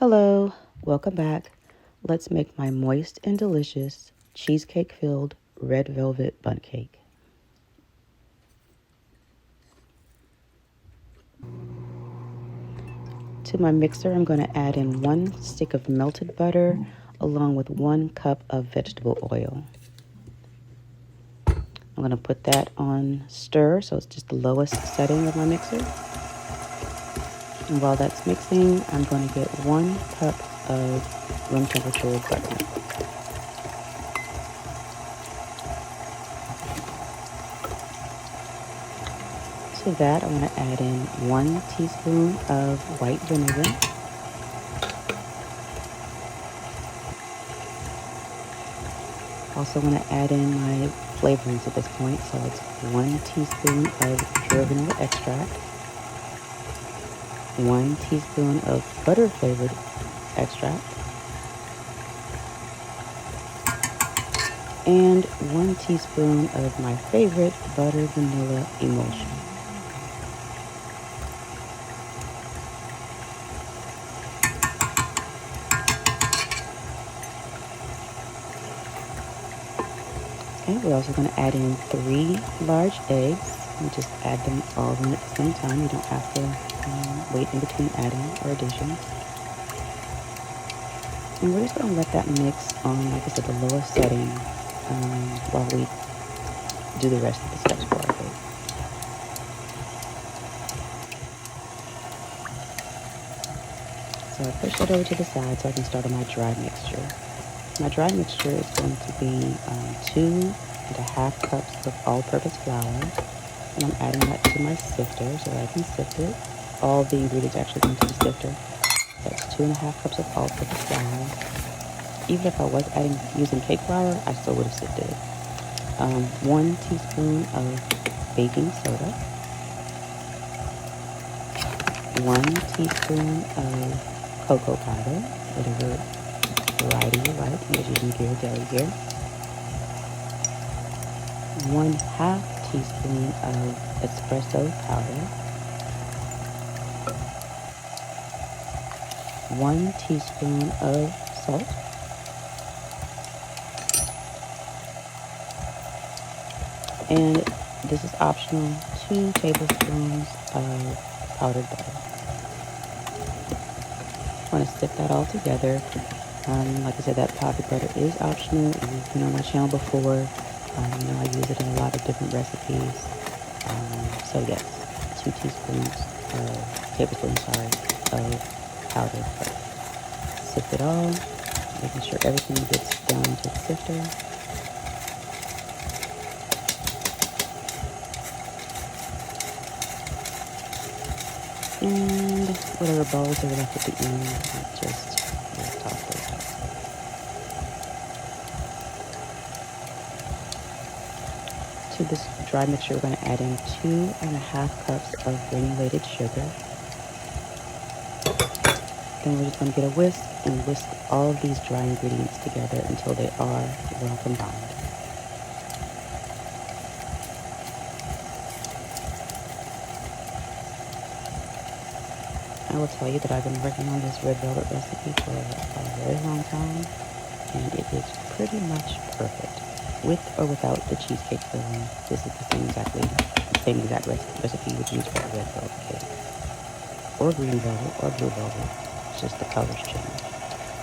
Hello, welcome back. Let's make my moist and delicious cheesecake-filled red velvet bundt cake. To my mixer, I'm going to add in 1 stick of melted butter along with 1 cup of vegetable oil. I'm going to put that on stir, so it's just the lowest setting of my mixer. And while that's mixing, I'm going to get 1 cup of room temperature buttermilk. To that, I'm going to add in 1 teaspoon of white vinegar. Also going to add in my flavorings at this point, so it's 1 teaspoon of pure vanilla extract, 1 teaspoon of butter flavored extract, and 1 teaspoon of my favorite butter vanilla emulsion. Okay, we're also going to add in 3 large eggs. And just add them all in at the same time. You don't have to wait in between adding or additions. And we're just going to let that mix on, like I said, the lowest setting while we do the rest of the steps for our cake. So I push that over to the side so I can start on my dry mixture. My dry mixture is going to be 2.5 cups of all-purpose flour. And I'm adding that to my sifter so that I can sift it. All the ingredients actually go into the sifter. That's 2.5 cups of all-purpose flour. Even if I was using cake flour, I still would have sifted it. 1 teaspoon of baking soda. 1 teaspoon of cocoa powder, whatever variety you like. I'm just using Gear Deli here. 1/2 teaspoon of espresso powder, 1 teaspoon of salt, and this is optional, 2 tablespoons of powdered butter. I want to sift that all together. Like I said, that powdered butter is optional. If you've been on my channel before, you know I use it in a lot of different recipes. So yes, 2 tablespoons of powdered butter. Sift it all, making sure everything gets down into the sifter. And whatever balls are left at the end, just toss those out. To this dry mixture, we're going to add in 2.5 cups of granulated sugar. Then we're just going to get a whisk and whisk all of these dry ingredients together until they are well combined. I will tell you that I've been working on this red velvet recipe for a very long time, and it is pretty much perfect. With or without the cheesecake filling, this is the same exact recipe you would use for a red velvet cake. Or green velvet, or blue velvet. It's just the colors change.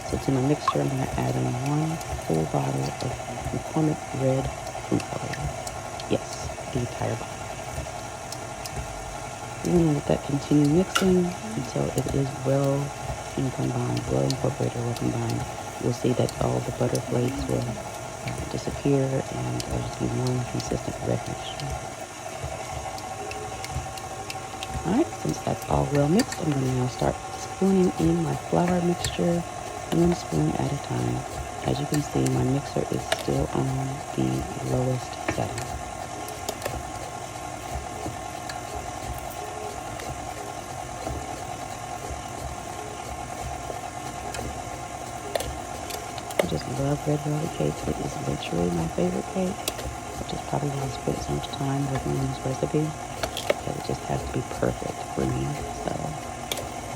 So to my mixture, I'm going to add in 1 full bottle of McCormick red food color. Yes, the entire bottle. We're going to let that continue mixing until it is well combined, well incorporated, well combined. You'll see that all the butter flakes will disappear and there'll just be one consistent red mixture. Alright, since that's all well mixed, I'm going to now start spooning in my flour mixture 1 spoon at a time. As you can see, my mixer is still on the lowest setting. I just love red velvet cakes. It is literally my favorite cake, which is probably why I spent so much time working on this recipe, because it just has to be perfect for me. So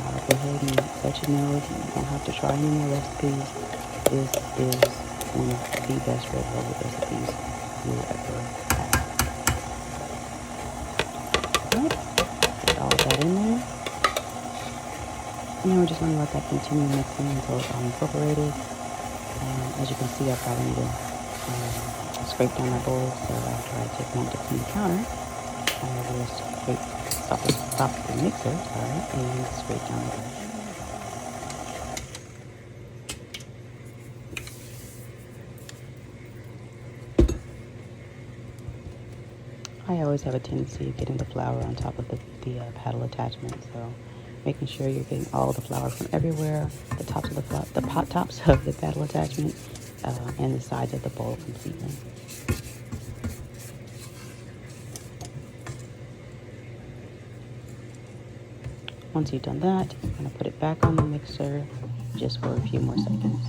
I'll go ahead and let you know, if you don't have to try any more recipes, this is one of the best red velvet recipes you'll ever have. Alright, get all of that in there. And then we're just going to let that continue mixing until it's all incorporated. As you can see, I probably need to scrape down my bowl, so after I take one to clean the counter, I will stop the mixer, and scrape down the bowl. I always have a tendency of getting the flour on top of the paddle attachment, so making sure you're getting all the flour from everywhere, the tops of the pot tops of the paddle attachment, and the sides of the bowl completely. Once you've done that, I'm going to put it back on the mixer just for a few more seconds.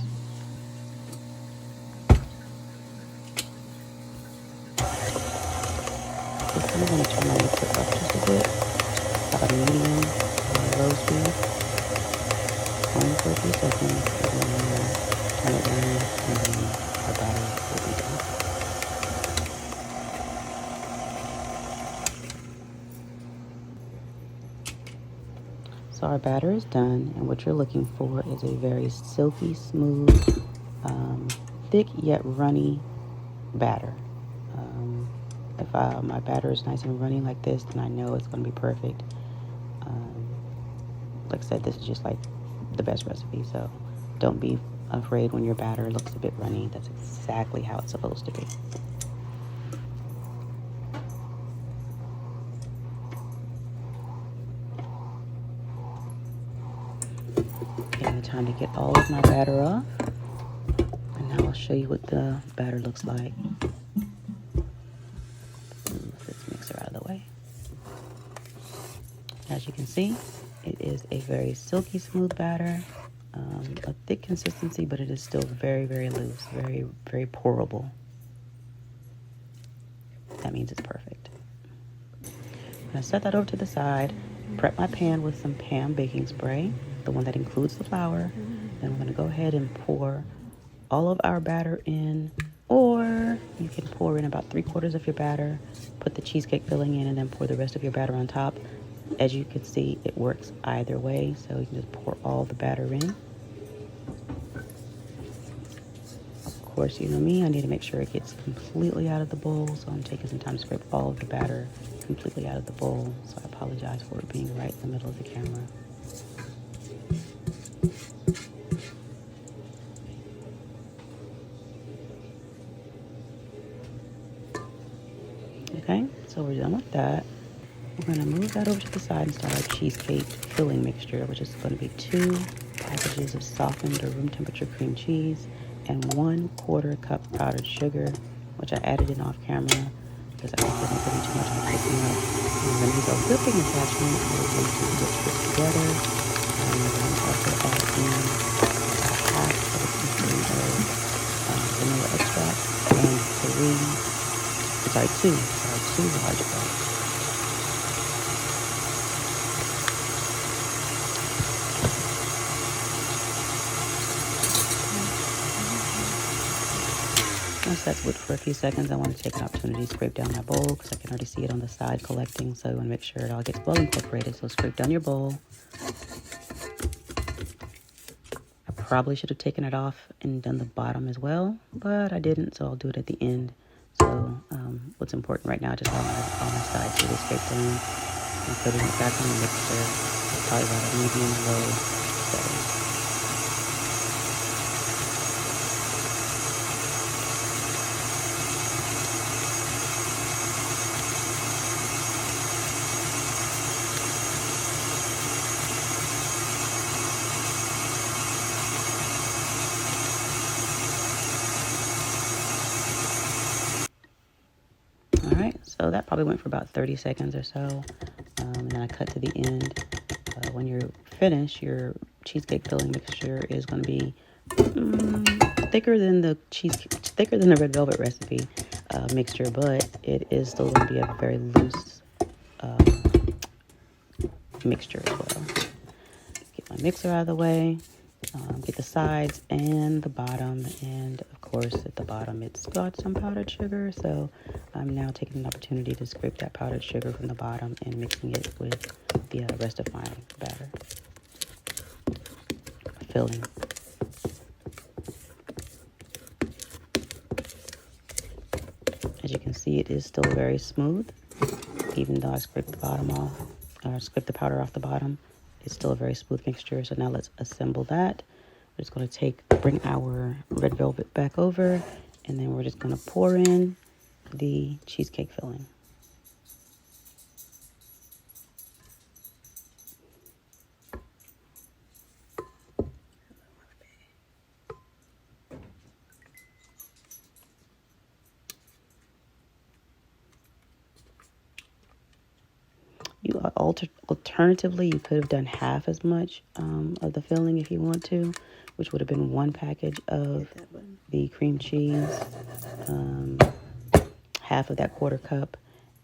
I'm going to turn my mixer up just a bit, about a medium low speed, only for a few seconds, and then turn it down, and then our batter will be done. So our batter is done, and what you're looking for is a very silky, smooth, thick yet runny batter. If my batter is nice and runny like this, then I know it's going to be perfect. Like I said, this is just like the best recipe, so don't be afraid when your batter looks a bit runny. That's exactly how it's supposed to be. Getting the time to get all of my batter off, and now I'll show you what the batter looks like. Move this mixer out of the way. As you can see, it is a very silky smooth batter, a thick consistency, but it is still very, very loose, very, very pourable. That means it's perfect. I'm going to set that over to the side, prep my pan with some pan baking spray, the one that includes the flour. Then we're going to go ahead and pour all of our batter in, or you can pour in about 3/4 of your batter, put the cheesecake filling in, and then pour the rest of your batter on top. As you can see, it works either way, so you can just pour all the batter in. Of course, you know me, I need to make sure it gets completely out of the bowl, so I'm taking some time to scrape all of the batter completely out of the bowl, so I apologize for it being right in the middle of the camera. Okay, so we're done with that. We're going to move that over to the side and start our cheesecake filling mixture, which is going to be 2 packages of softened or room temperature cream cheese and 1/4 cup powdered sugar, which I added in off camera because I wasn't putting too much on cooking up. I'm going to use a whipping attachment in order to whisk this together. And we're going to also add in about 1/2 of a teaspoon of vanilla extract and 2 large buns. Once that's whipped for a few seconds, I want to take an opportunity to scrape down my bowl because I can already see it on the side collecting, so you want to make sure it all gets well incorporated. So scrape down your bowl. I probably should have taken it off and done the bottom as well, but I didn't, so I'll do it at the end. So what's important right now, just all my sides really scraped down and putting it back on the mixer. It's probably about a medium low setting. So that probably went for about 30 seconds or so. And then I cut to the end. When you're finished, your cheesecake filling mixture is going to be thicker than the red velvet recipe mixture, but it is still going to be a very loose mixture as well. Get my mixer out of the way. Get the sides and the bottom, and of course at the bottom it's got some powdered sugar, so I'm now taking an opportunity to scrape that powdered sugar from the bottom and mixing it with the rest of my batter filling. As you can see, it is still very smooth, even though I scraped the bottom off, or scraped the powder off the bottom. It's still a very smooth mixture. So now let's assemble that. We're just going to bring our red velvet back over, and then we're just going to pour in the cheesecake filling. Alternatively, you could have done half as much of the filling if you want to, which would have been one package of the cream cheese, half of that quarter cup,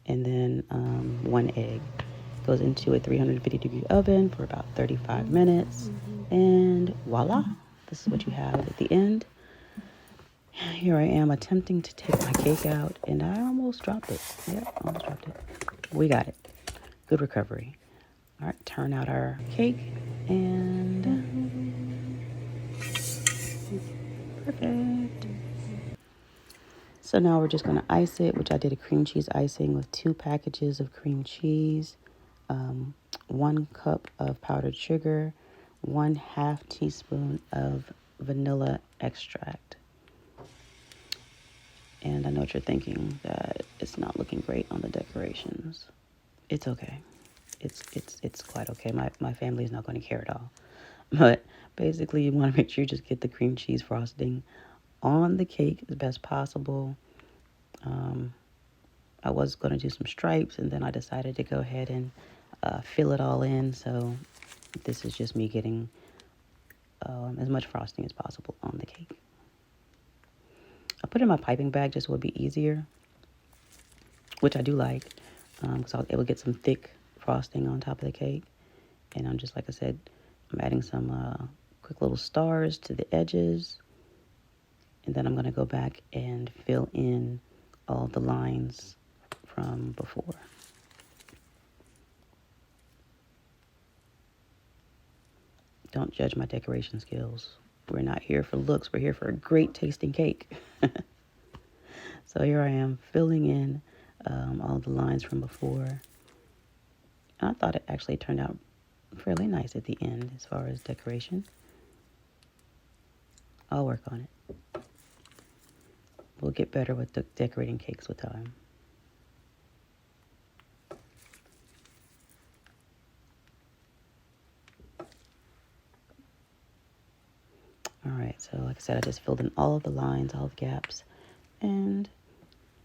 and then 1 egg. Goes into a 350-degree oven for about 35 minutes, and voila, this is what you have at the end. Here I am attempting to take my cake out, and I almost dropped it. Yep, almost dropped it. We got it. Good recovery. All right, turn out our cake, and perfect. So now we're just going to ice it, which I did a cream cheese icing with 2 packages of cream cheese, 1 cup of powdered sugar, 1/2 teaspoon of vanilla extract. And I know what you're thinking, that it's not looking great on the decorations. It's okay. It's quite okay. My family is not going to care at all. But basically, you want to make sure you just get the cream cheese frosting on the cake as best possible. I was going to do some stripes, and then I decided to go ahead and fill it all in. So this is just me getting as much frosting as possible on the cake. I put it in my piping bag just so it would be easier, which I do like, because I was able to get some thick frosting on top of the cake. And I'm just, like I said, I'm adding some quick little stars to the edges. And then I'm going to go back and fill in all the lines from before. Don't judge my decoration skills. We're not here for looks. We're here for a great tasting cake. So here I am filling in all the lines from before. I thought it actually turned out fairly nice at the end as far as decoration. I'll work on it. We'll get better with the decorating cakes with time. All right, so like I said, I just filled in all of the lines, all of the gaps, and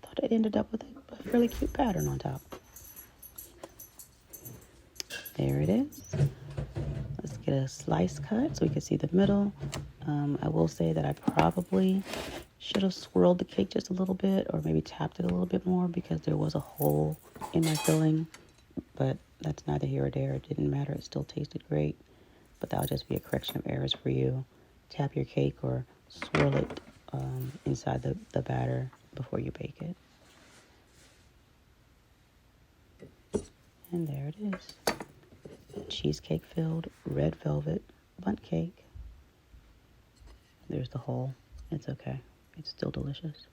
thought it ended up with a fairly cute pattern on top. There it is. Let's get a slice cut so we can see the middle. I will say that I probably should have swirled the cake just a little bit, or maybe tapped it a little bit more, because there was a hole in my filling, but that's neither here or there. It didn't matter. It still tasted great, but that'll just be a correction of errors for you. Tap your cake or swirl it inside the batter before you bake it. And there it is. Cheesecake filled red velvet bundt cake. There's the hole. It's okay. It's still delicious.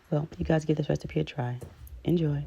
Well, you guys give this recipe a try. Enjoy.